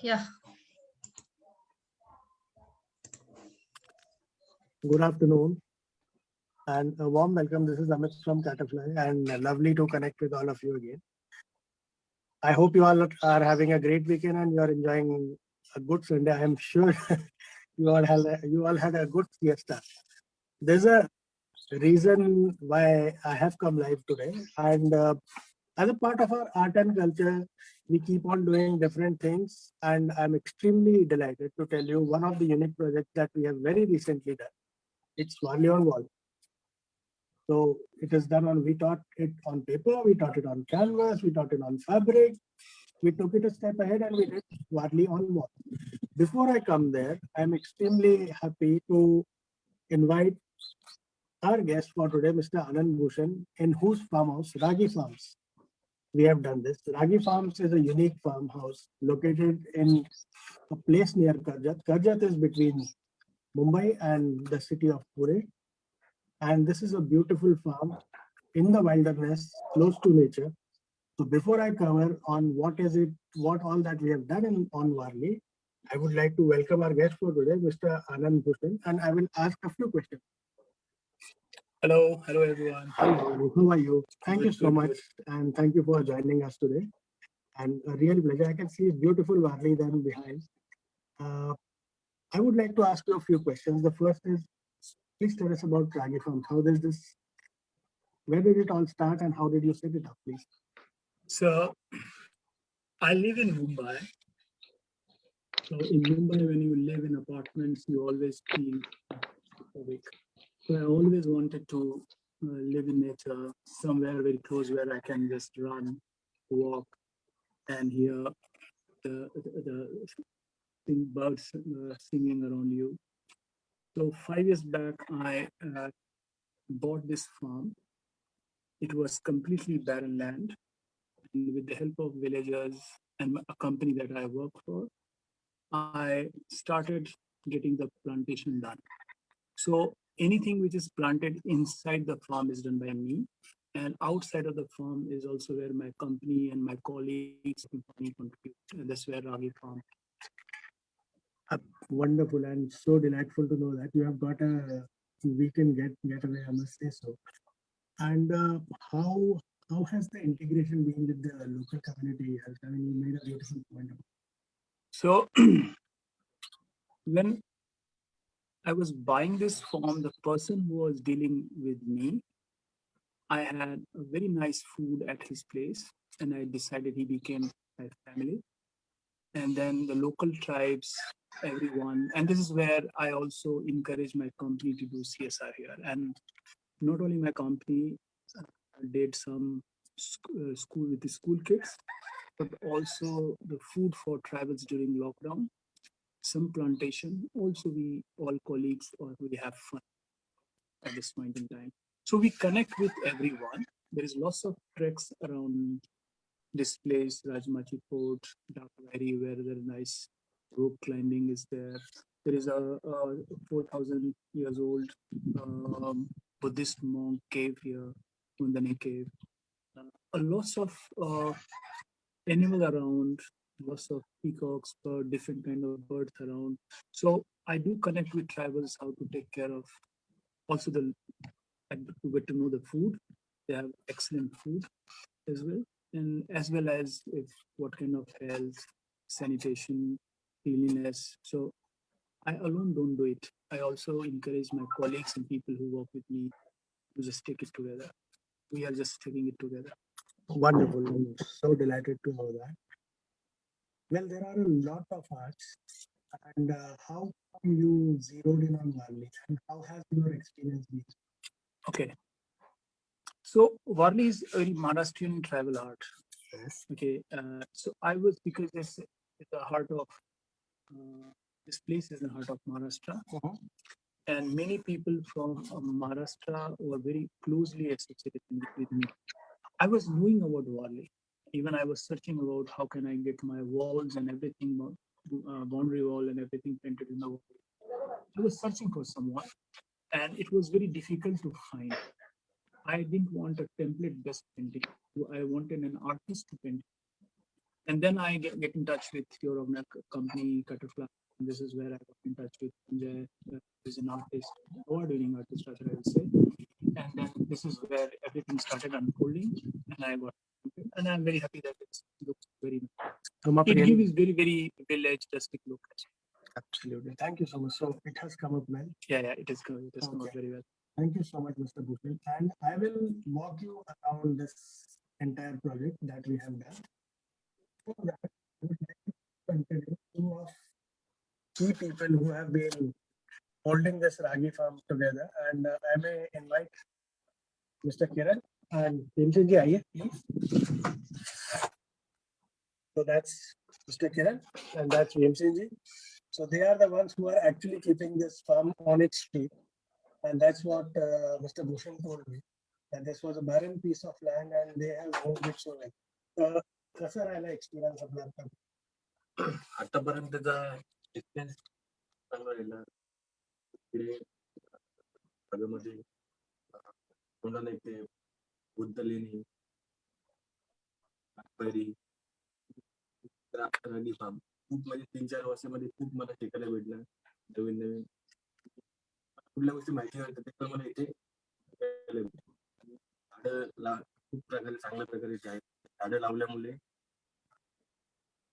Yeah, Good afternoon and a warm welcome. This is Amit from Catafly and lovely to connect with all of you again. I hope you all are having a great weekend and you are enjoying a good Sunday. I am sure you all had a good siesta. There's a reason why I have come live today, and as a part of our art and culture, we keep on doing different things, and I'm extremely delighted to tell you one of the unique projects that we have very recently done. It's Warli on Wall. So it is done on, we taught it on paper, we taught it on canvas, we taught it on fabric. We took it a step ahead and we did Warli on wall. Before I come there, I'm extremely happy to invite our guest for today, Mr. Anand Bhushan, in whose farmhouse, Ragi Farms, we have done this. Ragi Farms is a unique farmhouse located in a place near Karjat. Karjat is between Mumbai and the city of Pune. And this is a beautiful farm in the wilderness, close to nature. So before I cover on what is it, what all that we have done on Warli, I would like to welcome our guest for today, Mr. Anand Bhushan, and I will ask a few questions. Hello everyone. Hello, how are you? Thank you Good, so good, much, good. and thank you for joining us today. And a real pleasure. I can see beautiful Warli then behind. Uh, I would like to ask you a few questions. The first is, please tell us about Ragi Farms. How does this, where did it all start, and how did you set it up, please? So I live in Mumbai. So in Mumbai, when you live in apartments, you always feel awake. So I always wanted to live in nature, somewhere very close where I can just run, walk, and hear the birds singing around you. So 5 years back, I bought this farm. It was completely barren land, and with the help of villagers and a company that I work for, I started getting the plantation done. So anything which is planted inside the farm is done by me. And outside of the farm is also where my company and my colleagues company contribute. And that's where Ragi Farm. Wonderful and so delightful to know that you have got a weekend getaway, I must say so. And how has the integration been with the local community? I mean, you made a beautiful point. So when I was buying this farm, the person who was dealing with me, I had a very nice food at his place, and I decided he became my family. And then the local tribes, everyone. And this is where I also encourage my company to do CSR here. And not only my company did some school with the school kids, but also the food for tribals during lockdown, some plantation. Also, we all colleagues or we have fun at this point in time. So we connect with everyone. There is lots of treks around this place, Rajmachi Fort, Dakawari, where there is nice rope climbing is there. There is a 4,000 years old Buddhist monk cave here, Kundani cave. A lots of animal around, lots of peacocks, different kind of birds around. So I do connect with tribals how to take care of also I get to know the food. They have excellent food as well, and as well as if what kind of health, sanitation, cleanliness. So I alone don't do it. I also encourage my colleagues and people who work with me to just take it together. We are just taking it together. Wonderful. I'm so delighted to know that. Well, there are a lot of arts, and how come you zeroed in on Warli, and how has your experience been? Okay. So Varli is a very Maharashtrian tribal art. Yes. Okay. So I was because it's the heart of this place is the heart of Maharashtra. And many people from Maharashtra were very closely associated with me. I was knowing about Warli. Even I was searching about how can I get my walls and everything, boundary wall and everything painted in the wall. I was searching for someone, and it was very difficult to find. I didn't want a template-based painting. So I wanted an artist to paint. And then I get in touch with your company, Cutterfly. This is where I got in touch with Sanjay, who is an artist, award-winning artist, rather I would say. And then this is where everything started unfolding, and I got, and I'm very happy that it looks very. It gives very village rustic look. Absolutely. Thank you so much. So it has come up well. Yeah, it is good. It has come up Okay. very well. Thank you so much, Mr. Bhushan. And I will walk you around this entire project that we have done. For that, I would like to introduce two of key people who have been holding this Ragi farm together. And I may invite Mr. Kiran and Premchand ji, aaiye, please. So that's Mr. Kiran and that's Premchand ji. So they are the ones who are actually keeping this farm on its feet. And that's what Mr. Bhushan told me. That this was a barren piece of land and they have moved it so well. कसा राहिला experience आपला आता? आतापर्यंतचा experience चांगला राहिला. तिकडे भागामध्ये कोणाला इथे बुद्ध लेणी, पैरी, रागी फार्म खूप म्हणजे 3-4 वर्षामध्ये खूप मला शिकायला भेटलं. नवीन नवीन कुठल्या गोष्टी माहिती नव्हत्या ते पण मला इथे शिकायला भेटलं. झाडं खूप प्रकारे चांगल्या प्रकारे इथे आहेत. झाडं लावल्यामुळे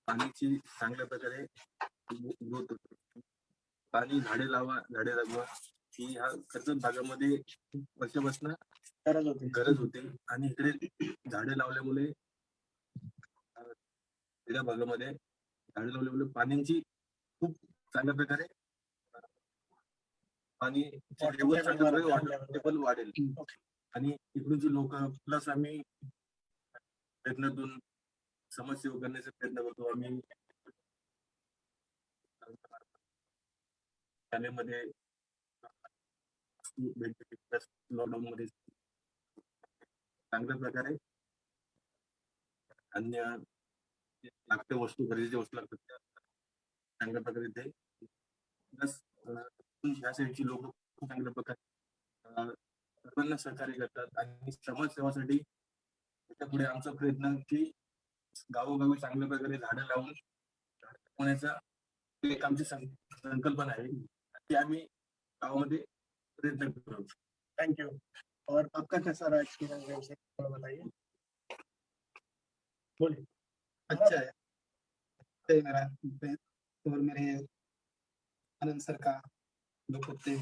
पाण्याची चांगल्या प्रकारे ग्रोथ होते. पाणी झाडे लावा, झाडे जगवा ही ह्या कर्जत भागामध्ये खूप वर्षापासून गरज होती. आणि इकडे झाडे लावल्यामुळे खेड्या भागामध्ये झाडे लावल्यामुळे पाण्याची खूप चांगल्या प्रकारे पाणी लेवल चांगल्या प्रकारे लेवल वाढेल. आणि इकडूनची लोक प्लस आम्ही प्रयत्नातून समाजसेवा करण्याचा प्रयत्न करतो. आम्ही शाळेमध्ये लॉकडाऊन मध्ये चांगल्या प्रकारे अन्य लागत्या वस्तू, गरजेच्या वस्तू लागतात त्या चांगल्या प्रकारे ते प्लस ह्या साईडची लोक खूप चांगल्या प्रकारे सर्वांना सहकार्य करतात. आणि समाजसेवासाठी त्याच्या पुढे आमचा प्रयत्न की गावोगावी चांगल्या प्रकारे झाडं लावून होण्याचा एक आमची संकल्पना आहे की आम्ही गावामध्ये प्रयत्न करू. Thank you. और आपका कैसा रहा एक्सपीरियंस बताइए. बोलिए. अच्छा है. तो मेरा और मेरे आनंद सर का दो कुत्ते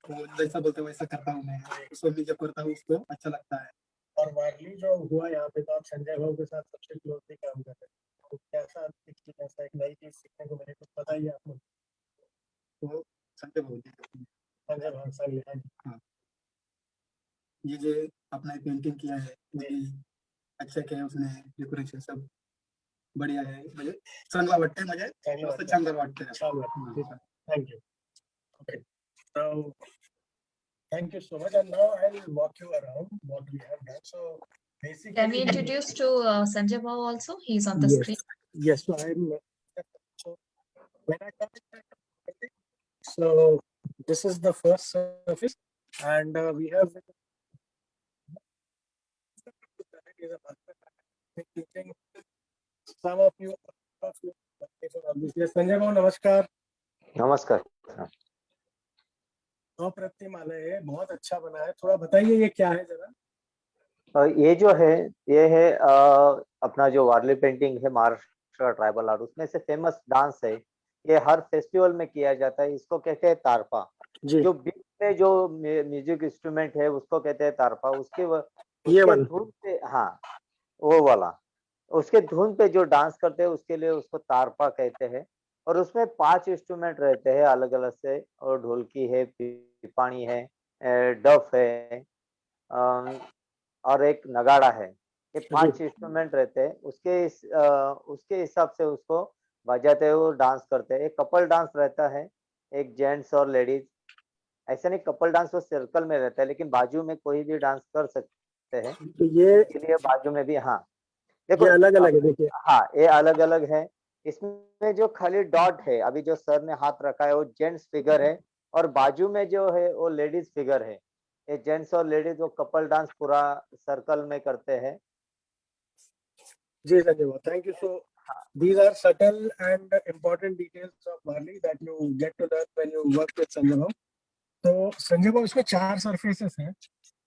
वो जैसा बोलते वैसा करता हूँ मैं. उसको भी जब करता हूँ उसको अच्छा लगता है. और वारली जो हुआ यहाँ पे तो आप संजय भाव के साथ सबसे क्लोजली काम कर रहे हैं. तो कैसा एक्सपीरियंस है? एक नई चीज सीखने को मिले कुछ बताइए आप लोग. तो संजय भाई संजय भाव सांगली. हाँ. ये जो अपना पेंटिंग किया है वो अच्छा किया है उसने. डेकोरेशन सब बढ़िया है. मुझे चांगला वाटते मुझे मस्त चांगलं वाटतं. छान वाटतं. Thank you. Okay. So thank you so much. And now I will walk you around what we have done. So basically, Can we introduce to Sanjay Bhau also? He's on the yes. screen. Yes. So when I come in, so this is the first surface, and we have some of you. Sanjay भाव नमस्कार. नमस्कार. अप्रतिम आलय है, बहुत अच्छा बना है. थोड़ा बताइए ये क्या है जरा. ये जो है ये है अपना जो वारली पेंटिंग है महाराष्ट्र ट्राइबल आर्ट, उसमें से फेमस डांस है. ये हर फेस्टिवल में किया जाता है. इसको कहते हैं तारपा. जो बीच में जो म्यूजिक इंस्ट्रूमेंट है उसको कहते हैं तारपा. उसके धुन पे, हाँ वो वाला, उसके धुन पे जो डांस करते हैं उसके लिए उसको तारपा कहते हैं. और उसमें 5 इंस्ट्रूमेंट रहते हैं अलग अलग से. और ढोलकी है, पिपाणी है, डफ है और एक नगाड़ा है. ये 5 इंस्ट्रूमेंट रहते हैं. उसके हिसाब से उसको बजाते हुए डांस करते हैं. एक कपल डांस रहता है, एक जेंट्स और लेडीज. ऐसा नहीं कपल डांस वो सर्कल में रहता है, लेकिन बाजू में कोई भी डांस कर सकते हैं. तो ये इसलिए बाजू में भी, हाँ देखो ये अलग अलग है. देखिए हाँ ये अलग अलग है. इसमें जो खाली डॉट है अभी जो सर ने हाथ रखा है वो जेंट्स फिगर है. और बाजू में जो है वो लेडीज फिगर है. ये जेंट्स और लेडीज वो कपल डांस पूरा सर्कल में करते हैं. Ji Sanjay Bhau, thank you. So these are subtle and important details of Varli that you get to learn when you work with Sanjay Bhau. तो संजय भाऊ इसमें 4 सरफेसेस हैं,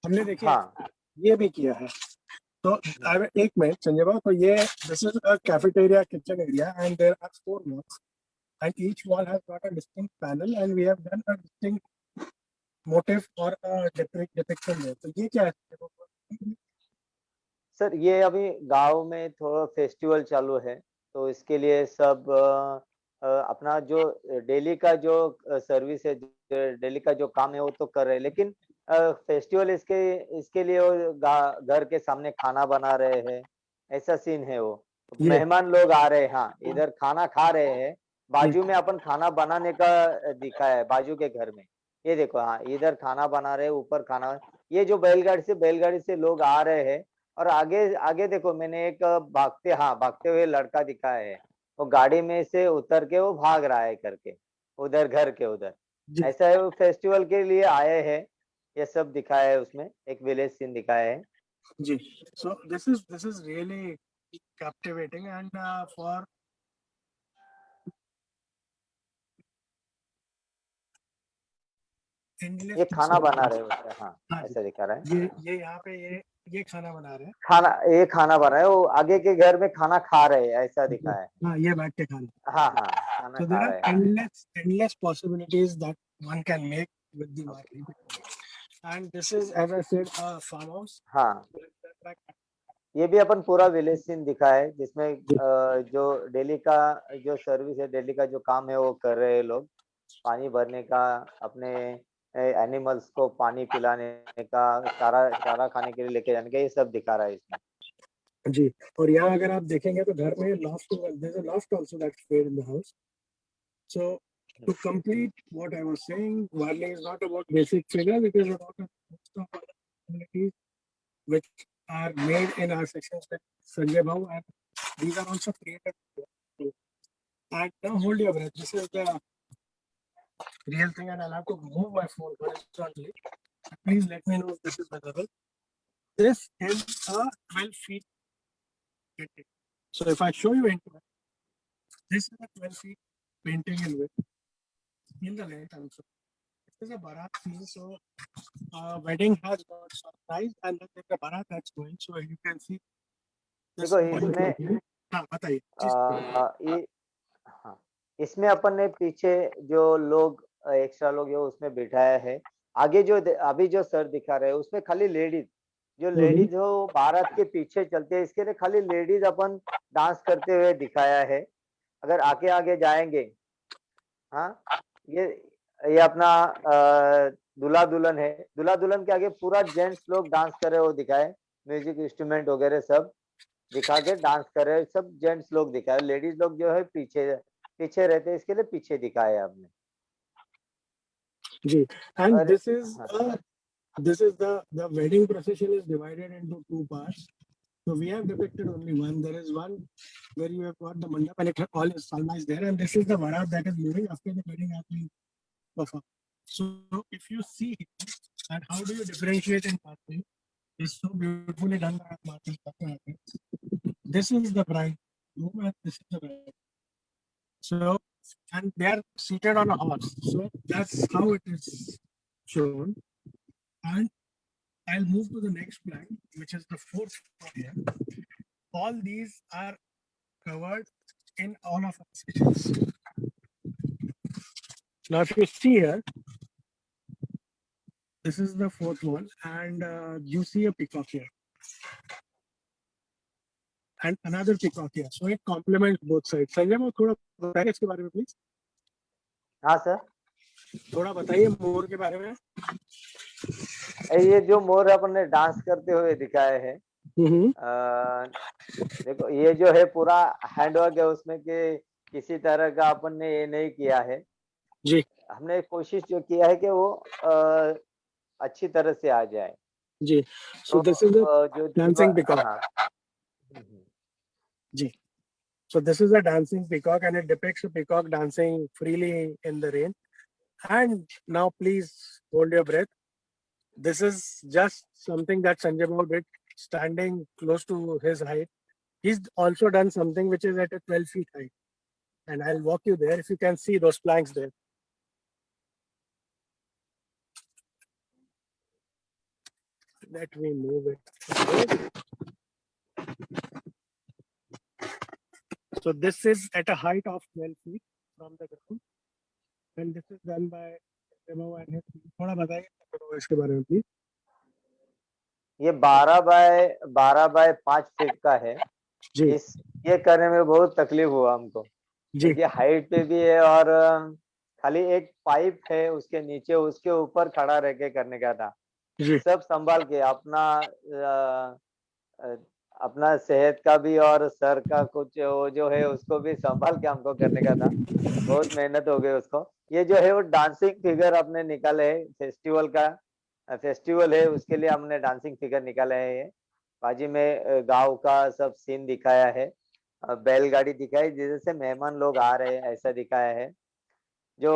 हमने देखिए हाँ ये भी किया है। तो एक मिनट संजय भाऊ, तो ये this is a cafeteria kitchen area and there are 4 walls and each wall has got a distinct panel and we have done a distinct motif or a depiction there. तो ये क्या है? सर, ये अभी गांव में थोड़ा फेस्टिवल चालू है, तो इसके लिए सब अपना जो डेली का जो सर्विस है, डेली का जो काम है वो तो कर रहे हैं, लेकिन फेस्टिवल इसके लिए वो घर के सामने खाना बना रहे हैं, ऐसा सीन है वो। ये। मेहमान लोग आ रहे हैं, हाँ, इधर खाना खा रहे हैं, बाजू में अपन खाना बनाने का दिखा है, बाजू के घर में ये देखो, हाँ, इधर खाना बना रहे हैं, ऊपर खाना, ये जो बैलगाड़ी से लोग आ रहे हैं। और आगे आगे देखो, मैंने एक भागते हुए लड़का दिखाया है, वो गाड़ी में से उतर के वो भाग रहा है करके, उधर घर के उधर। जी। ऐसा है, वो फेस्टिवल के लिए आए हैं, ये सब दिखाया है उसमें, एक विलेज सीन दिखाया है। जी, so this is really captivating and for endless ये खाना बना possibilities. रहे हैं उसमें, हाँ, हाँ जी। ऐसा दिखा रहा है। ये यहाँ पे ये खाना बना रहे हैं। ये खाना बना रहा है, वो आगे के घर में खाना खा रहे हैं, ऐसा दिखाया है। हाँ, ये बैठ के खाना। हाँ हाँ, खाना So खा there रहे are हैं। endless possibilities that one can make with the Varli. And this is, as I said, a farmhouse. हाँ, ये भी अपन पूरा विलेज सीन दिखा है, जिसमें जो डेली का जो सर्विस है, डेली का जो काम है वो कर रहे हैं लोग, पानी भरने का, अपने एनिमल्स को पानी पिलाने का, चारा खाने के लिए लेके जाने का, ये सब दिखा रहा है इसमें। जी, और यहाँ अगर आप देखेंगे तो घर में loft, there's a loft also that's made in the house. So to complete what I was saying, Varli is not about basic figures, it is about a host of other communities which are made in our sections with Sanjay Bhau, and these are also created. And now hold your breath. This is the real thing, and I'll have to move my phone horizontally. Please let me know if this is visible. This is a 12 feet painting. So if I show you into it, this is a 12 feet painting in width, in the length also. This is a Bharat scene, so wedding has got surprise and then there's a Bharat that's going, so you can see this. देखो इसमें हाँ, बताइए। ये, हाँ, इसमें अपन ने पीछे जो लोग एक्स्ट्रा लोग है उसमें बिठाया है, आगे जो अभी जो सर दिखा रहे हैं उसमें खाली लेडीज, जो लेडीज हो भारत के पीछे चलते हैं, इसके लिए खाली लेडीज अपन डांस करते हुए दिखाया है। अगर आगे जाएंगे, हाँ, ये अपना दूल्हा दुल्हन है, दूल्हा दुल्हन के आगे पूरा जेंट्स लोग डांस कर रहे हो दिखाए, म्यूजिक इंस्ट्रूमेंट वगैरह सब दिखा के डांस कर रहे हैं, सब जेंट्स लोग दिखाए, लेडीज लोग जो है पीछे रहते हैं, इसके लिए पीछे दिखाया आपने जी। And और this is the wedding procession is divided into 2 parts. So we have depicted only one. There is one where you have got the mandap and it all is Salma is there, and this is the Bharat that is moving after the wedding has been performed. So if you see and how do you differentiate in Martin, it's so beautifully done by Martin. This is the bride, and this is the bride. So, and they are seated on a horse. So that's how it is shown. And I'll move to the next plan, which is the 4th one here. All these are covered in all of our sections. Now, if you see here, this is the 4th one, and you see a peacock here. And another peacock here. So it complements both sides. Sanjay मैं थोड़ा बताइए इसके बारे में please. हाँ sir, थोड़ा बताइए मोर के बारे में। ये जो मोर अपन ने डांस करते हुए दिखाए हैं, देखो ये जो है पूरा हैंडवर्क है उसमें, कि किसी तरह का अपन ने ये नहीं किया है जी। हमने कोशिश जो किया है कि वो अच्छी तरह से आ जाए जी। So this is the dancing peacock. Ji. So this is a dancing peacock and it depicts a peacock dancing freely in the rain. And now please hold your breath. This is just something that Sanjay Bhau did, standing close to his height. He's also done something which is at a 12 feet height. And I'll walk you there if you can see those planks there. Let me move it. So this is at a height of 12 feet from the ground. And this is done by Remo and his team. थोड़ा बताइए इसके बारे में please. ये 12 bye 5 feet का है। जी ये करने में बहुत तकलीफ हुआ हमको, जी क्योंकि हाइट पे भी है और खाली एक पाइप है उसके नीचे, उसके ऊपर खड़ा रह के करने का था। जी सब संभाल के अपना सेहत का भी और सर का कुछ वो जो है उसको भी संभाल के हमको करने का था। बहुत मेहनत हो गई उसको। ये जो है वो डांसिंग फिगर अपने निकाले है, फेस्टिवल का फेस्टिवल है उसके लिए हमने डांसिंग फिगर निकाले है। ये बाजी में गांव का सब सीन दिखाया है, बैलगाड़ी दिखाई जैसे मेहमान लोग आ रहे हैं ऐसा दिखाया है। जो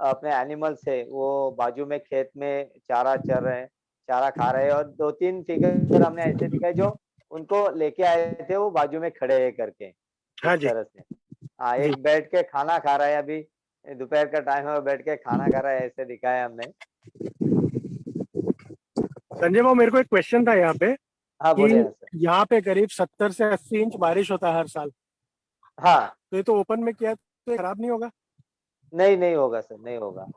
अपने एनिमल्स है वो बाजू में खेत में चारा चर रहे हैं, चारा खा रहे हैं, और 2-3 फिगर हमने ऐसे दिखाए जो उनको लेके आए थे वो बाजू में खड़े है करके हाँ इस जी तरह से। हाँ, जी। एक बैठ के खाना खा रहा है, अभी दोपहर का टाइम है, बैठ के खाना खा रहा है, ऐसे दिखाया हमने। संजय बाबू मेरे को एक क्वेश्चन था यहाँ पे हाँ बोले कि सर। यहाँ पे करीब 70 से 80 इंच बारिश होता है हर साल, हाँ तो ये तो ओपन में किया है, तो ये खराब नहीं होगा? नहीं होगा सर, नहीं होगा।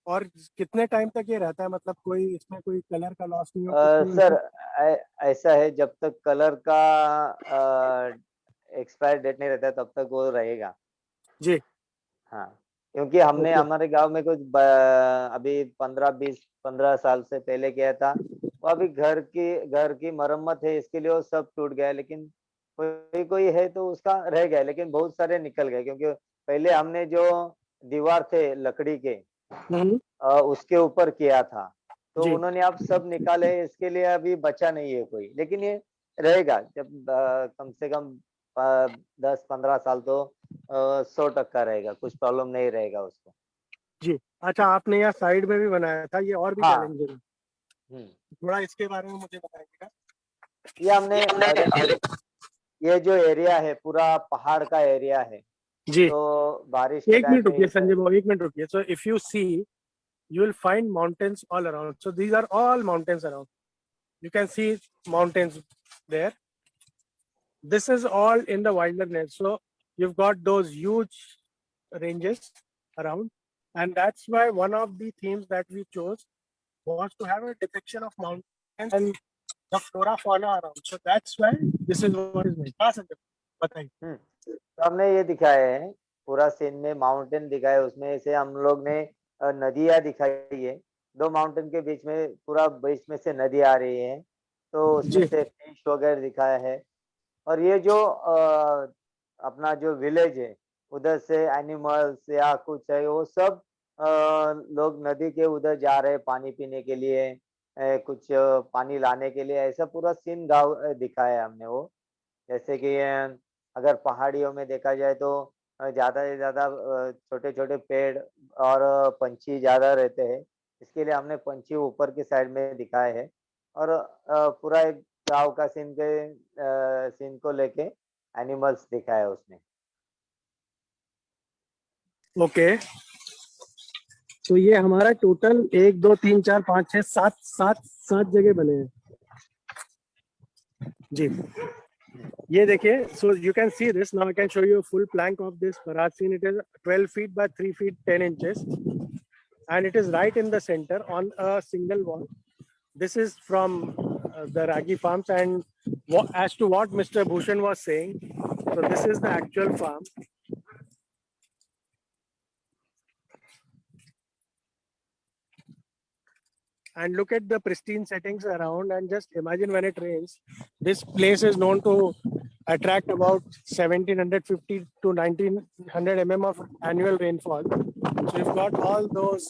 और कितने टाइम तक ये रहता है, मतलब कोई इसमें कोई कलर का लॉस नहीं हो? सर ऐसा है, जब तक कलर का एक्सपायर डेट नहीं रहता है तब तक वो रहेगा जी हाँ, क्योंकि हमने ओके हमारे गांव में कुछ अभी 15 साल से पहले किया था, वो अभी घर की मरम्मत है इसके लिए वो सब टूट गया, लेकिन कोई है तो उसका रह गया, लेकिन बहुत सारे निकल गए, क्योंकि पहले हमने जो दीवार थे लकड़ी के उसके ऊपर किया था, तो जी उन्होंने अब सब निकाले, इसके लिए अभी बचा नहीं है कोई, लेकिन ये रहेगा जब कम से कम 10-15 साल तो 100% रहेगा, कुछ प्रॉब्लम नहीं रहेगा उसको। जी। अच्छा, आपने यहाँ साइड में भी बनाया था, ये और भी हाँ। चैलेंजिंग है, थोड़ा इसके बारे में मुझे बताइएगा। ये हमने ये जो एरिया है पूरा पहाड़ का एरिया है, जी तो बारिश के एक टाइम मिनट में रुकिए संजय बाबू, एक मिनट रुकिए। So if you see you will find mountains all around. So these are all mountains around. You can see mountains there. This is all in the wilderness. So you've got those huge ranges around. And that's why one of the themes that we chose was to have a depiction of mountains and the flora fauna around. So that's why this is what is made. हाँ संजय, बताइए। तो हमने ये दिखाया है पूरा scene में mountain दिखाया, उसमें से हम लोग ने नदियाँ दिखाई है, 2 माउंटेन के बीच में पूरा बीच में से नदी आ रही है, तो उसमें जी से फिश वगैरह दिखाया है। और ये जो अपना जो विलेज है उधर से एनिमल्स या कुछ है वो सब लोग नदी के उधर जा रहे हैं पानी पीने के लिए, कुछ पानी लाने के लिए, ऐसा पूरा सीन गाँव दिखाया है हमने वो। जैसे कि अगर पहाड़ियों में देखा जाए तो ज्यादा से ज्यादा छोटे-छोटे पेड़ और पंछी ज्यादा रहते हैं, इसके लिए हमने पंछी ऊपर की साइड में दिखाए हैं, और पूरा एक गाँव का सीन को लेके एनिमल्स दिखाया है उसमें। ओके, तो ये हमारा टोटल 1 2 3 4 5 6 7 जगह बने हैं जी। ये देखिए, so you can see this. Now I can show you a full plank of this Bharat scene. It is 12 feet by 3 feet 10 inches, and it is right in the center on a single wall. This is from the Ragi farms, and as to what Mr. Bhushan was saying, so this is the actual farm. And look at the pristine settings around, and just imagine when it rains. This place is known to attract about 1750 to 1900 mm of annual rainfall. So you've got all those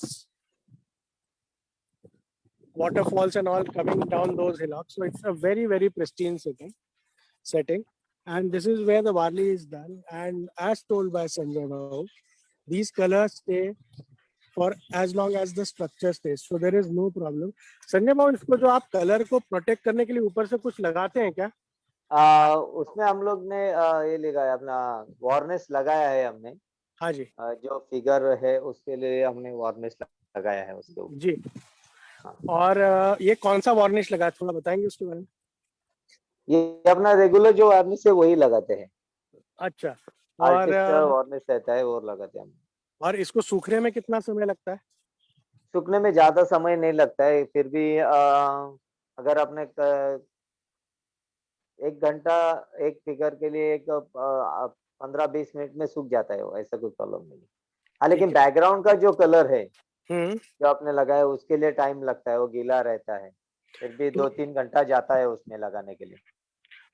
waterfalls and all coming down those hillocks. So it's a very, very pristine setting. And this is where the barley is done. And as told by Sanjay Babu, these colors stay for as long as the structure stays. So there is no problem. Sanjay बाबू, इसको जो आप colour को protect करने के लिए ऊपर से कुछ लगाते हैं क्या? उसमें हम लोग ने ये लगाया अपना वार्निश लगाया है हमने। हाँ जी जो फिगर है उसके लिए हमने वार्निश लगाया है उसके ऊपर। जी। हाँ। और ये कौन सा वार्निश लगा, थोड़ा बताएंगे उसके बारे में? ये अपना रेगुलर जो वार्निश है वही लगाते हैं। अच्छा। और आर्टिस्ट वार्निश रहता है वो लगाते हैं हम। और इसको सूखने में कितना समय लगता है? सूखने में ज्यादा समय नहीं लगता है, फिर भी अगर आपने 1 घंटा एक फिगर के लिए 15-20 मिनट में सूख जाता है वो, ऐसा कोई प्रॉब्लम नहीं है। हाँ, लेकिन ठीक है। बैकग्राउंड का जो कलर है हम्म। जो आपने लगाया उसके लिए टाइम लगता है, वो गीला रहता है, फिर भी तो 2-3 घंटा जाता है उसमें लगाने के लिए।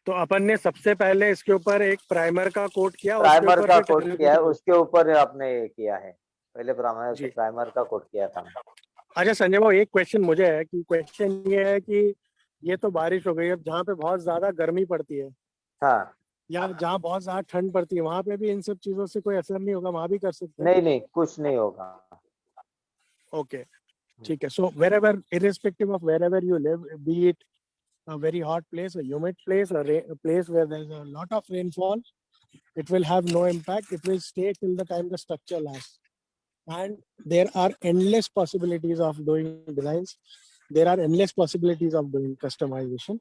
तो अपन ने सबसे पहले इसके ऊपर एक प्राइमर का कोट किया, उसके प्राइमर ऊपर का फिर कोट टर्नर किया है, का कोट। उसके ऊपर आपने ये किया है, पहले जी। प्राइमर का कोट किया था। अच्छा संजय बाबू, एक क्वेश्चन मुझे है कि क्वेश्चन ये है कि ये तो बारिश हो गई, अब जहाँ पे बहुत ज्यादा गर्मी पड़ती है हाँ, या जहाँ बहुत ज्यादा ठंड पड़ती है, वहां पे भी इन सब चीजों से कोई असर नहीं होगा, वहां भी कर सकते हैं? नहीं नहीं कुछ नहीं होगा। ओके, ठीक है। सो wherever, irrespective of wherever you live, be it a very hot place, a humid place, a place where there's a lot of rainfall, it will have no impact. It will stay till the time the structure lasts. And there are endless possibilities of doing designs. There are endless possibilities of doing customization.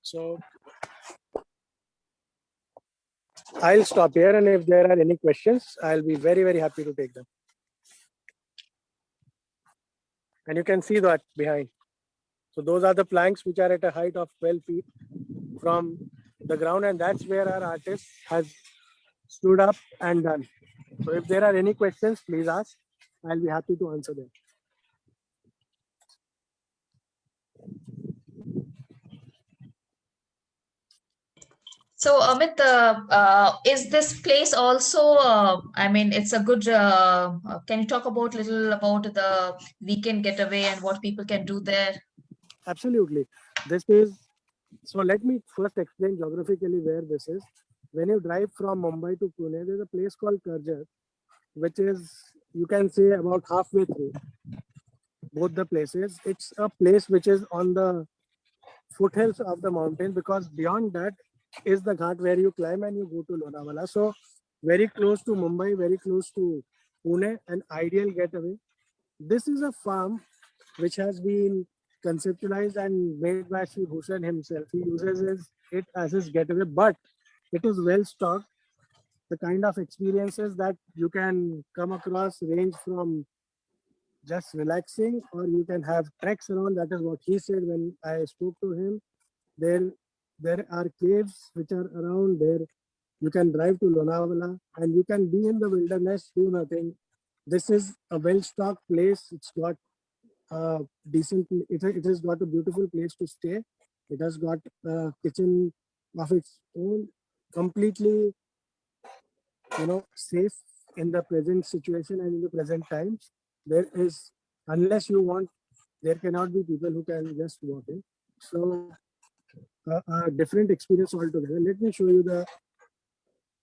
So I'll stop here, and if there are any questions, I'll be very, very happy to take them. And you can see that behind. So those are the planks which are at a height of 12 feet from the ground, and that's where our artist has stood up and done. So if there are any questions, please ask. I'll be happy to answer them. So Amit, is this place also? I mean, it's a good. Can you talk about little about the weekend getaway and what people can do there? Absolutely. This is, so let me first explain geographically where this is. When you drive from Mumbai to Pune, there's a place called Karjat, which is, you can say, about halfway through both the places. It's a place which is on the foothills of the mountain, because beyond that is the ghat where you climb and you go to Lonavala. So very close to Mumbai, very close to Pune, an ideal getaway. This is a farm which has been conceptualized and made by Sri Bhushan himself. He uses it as his getaway, but it is well stocked. The kind of experiences that you can come across range from just relaxing, or you can have treks around. That is what he said when I spoke to him. There are caves which are around there. You can drive to Lonavala and you can be in the wilderness, do nothing. This is a well-stocked place. It's got decent. It has got a beautiful place to stay. It has got a kitchen of its own, completely, safe in the present situation and in the present times. There is, unless you want, there cannot be people who can just walk in. So a different experience altogether. Let me show you the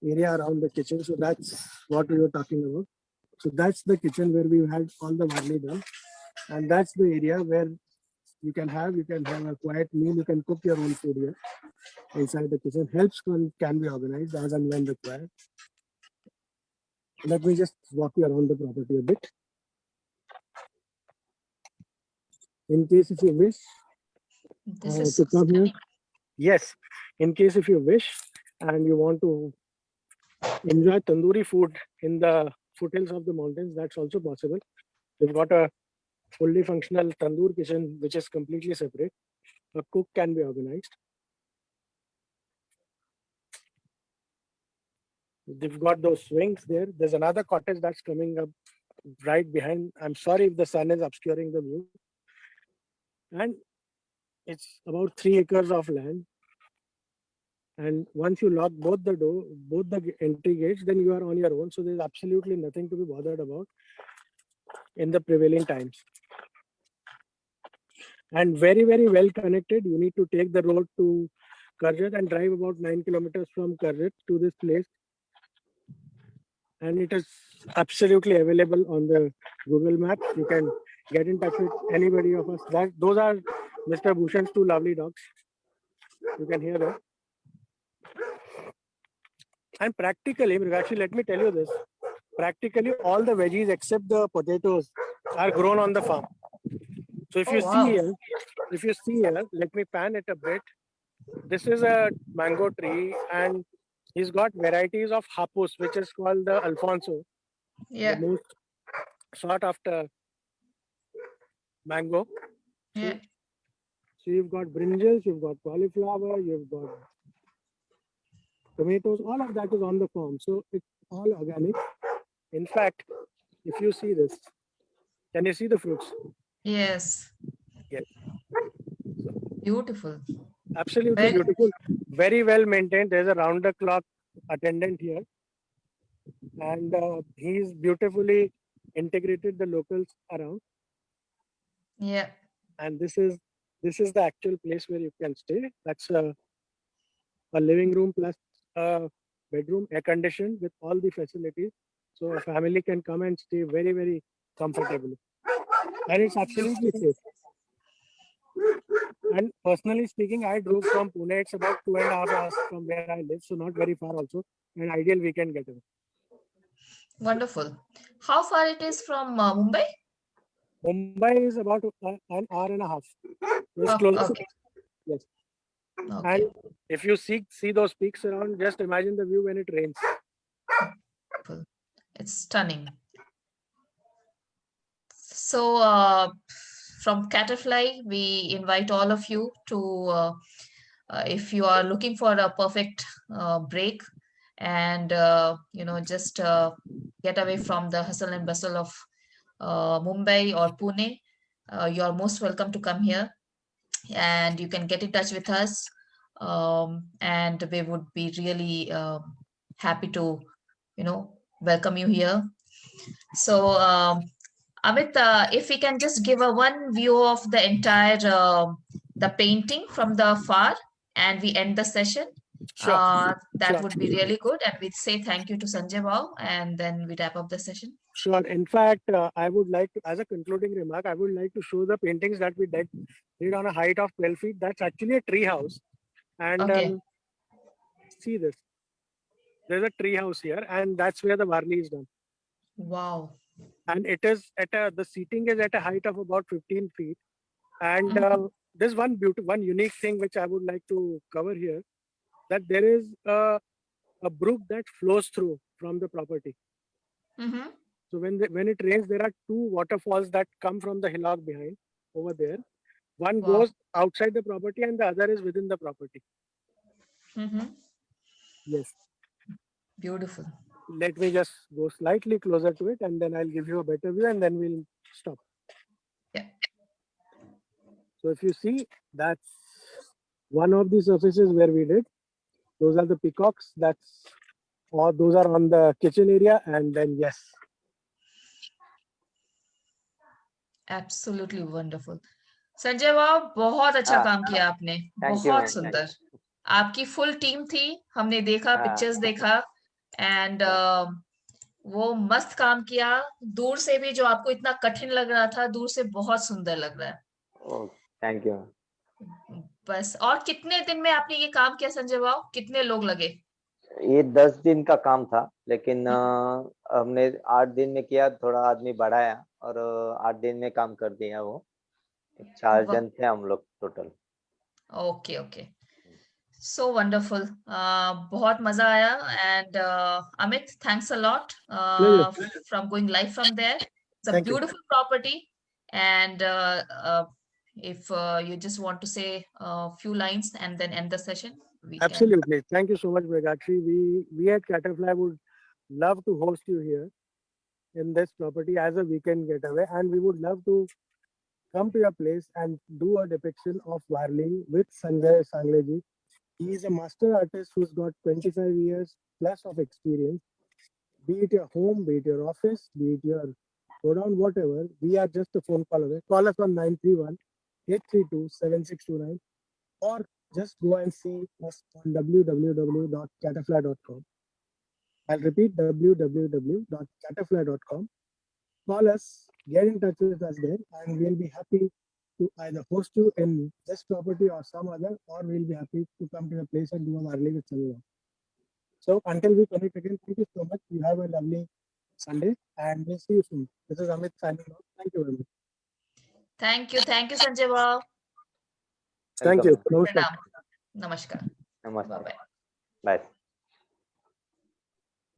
area around the kitchen. So that's what we were talking about. So that's the kitchen where we had all the barley done, and that's the area where you can have a quiet meal. You can cook your own food here inside the kitchen. Helps can be organized as and when required. Let me just walk you around the property a bit. In case if you wish This is to come here, stunning. yes. In case if you wish and you want to enjoy tandoori food in the foothills of the mountains, that's also possible. We've got a fully functional tandoor kitchen which is completely separate. A cook can be organized. They've got those swings there. There's another cottage that's coming up right behind. I'm sorry if the sun is obscuring the view. And it's about 3 acres of land. And once you lock both the entry gates, then you are on your own. So there's absolutely nothing to be bothered about in the prevailing times. And very, very well connected. You need to take the road to Karjat and drive about 9 kilometers from Karjat to this place. And it is absolutely available on the Google Maps. You can get in touch with anybody of us. Those are Mr. Bhushan's 2 lovely dogs. You can hear them. And practically, actually, let me tell you this. Practically, all the veggies except the potatoes are grown on the farm. So if Oh, you wow. see here, let me pan it a bit. This is a mango tree, and he's got varieties of hapus, which is called the Alfonso, Yeah. the most sought after mango. Yeah. So you've got brinjals, you've got cauliflower, you've got tomatoes, all of that is on the farm. So it's all organic. In fact, if you see this, can you see the fruits? Yes. Yes. Beautiful. Absolutely Very beautiful. Very well maintained. There's a round the clock attendant here. And he's beautifully integrated the locals around. Yeah. And this is the actual place where you can stay. That's a living room plus a bedroom, air conditioned with all the facilities. So a family can come and stay very, very comfortably. And it's absolutely safe. And personally speaking, I drove from Pune. It's about 2.5 hours from where I live, so not very far also. An ideal weekend getaway. Wonderful. How far it is from Mumbai? Mumbai is about an hour and a half. It's Oh, close. okay. Yes. Okay. And if you see those peaks around, just imagine the view when it rains. It's stunning. So, from Caterfly, we invite all of you to, if you are looking for a perfect break and, just get away from the hustle and bustle of Mumbai or Pune, you are most welcome to come here, and you can get in touch with us. And we would be really happy to, welcome you here. So, Amit, if we can just give a one view of the entire the painting from the far, and we end the session. Sure. That Sure. would be really good, and we'd say thank you to Sanjay Bhau, and then we wrap up the session. Sure. In fact, I would like to, as a concluding remark, I would like to show the paintings that we did on a height of 12 feet. That's actually a tree house. And Okay. see this. There's a tree house here, and that's where the Varli is done. Wow. And it is the seating is at a height of about 15 feet. And there's one unique thing which I would like to cover here, that there is a brook that flows through from the property. Mm-hmm. So when it rains, there are two waterfalls that come from the hillock behind over there. One Wow. goes outside the property and the other is within the property. Mm-hmm. Yes. Beautiful. Let me just go slightly closer to it, and then I'll give you a better view, and then we'll stop. Yeah. So if you see, that's one of the surfaces where we did. Those are the peacocks. Those are on the kitchen area, and then yes. Absolutely wonderful. Sanjay बाबू, बहुत अच्छा काम किया आपने, बहुत सुंदर. आपकी full team थी, हमने देखा, पिक्चर्स देखा, एंड वो मस्त काम किया. दूर से भी जो आपको इतना कठिन लग रहा था, दूर से बहुत सुंदर लग रहा है. Thank you. बस. और कितने दिन में आपने ये काम किया संजय बाबू? कितने लोग लगे? ये 10 दिन का काम था, लेकिन हमने 8 दिन में किया. थोड़ा आदमी बढ़ाया और 8 दिन में काम कर दिया. वो 4 जन थे हम लोग total. Okay okay. So wonderful. बहुत मजा आया. And Amit, thanks a lot from going live from there. It's a beautiful property. And if you just want to say a few lines and then end the session, we Absolutely. Can. Thank you so much, Megakshi. We at Caterfly would love to host you here in this property as a weekend getaway, and we would love to come to your place and do a depiction of Varli with Sanjay Sangleji. He is a master artist who's got 25 years plus of experience. Be it your home, be it your office, be it your godown, whatever. We are just a phone call away. Call us on 931-832-7629, or just go and see us on www.caterfly.com. I'll repeat, www.caterfly.com. Call us, get in touch with us there, and we'll be happy to either host you in this property or some other, or we'll be happy to come to the place and do a Varli with Chandra. So until we connect again, thank you so much. You have a lovely Sunday and we'll see you soon. This is Amit signing off. Thank you very much. Thank you, Sanjay Bhau. Thank you. Welcome. Namaskar. Pranam. Namaskar. Namaste. Bye bye. Bye.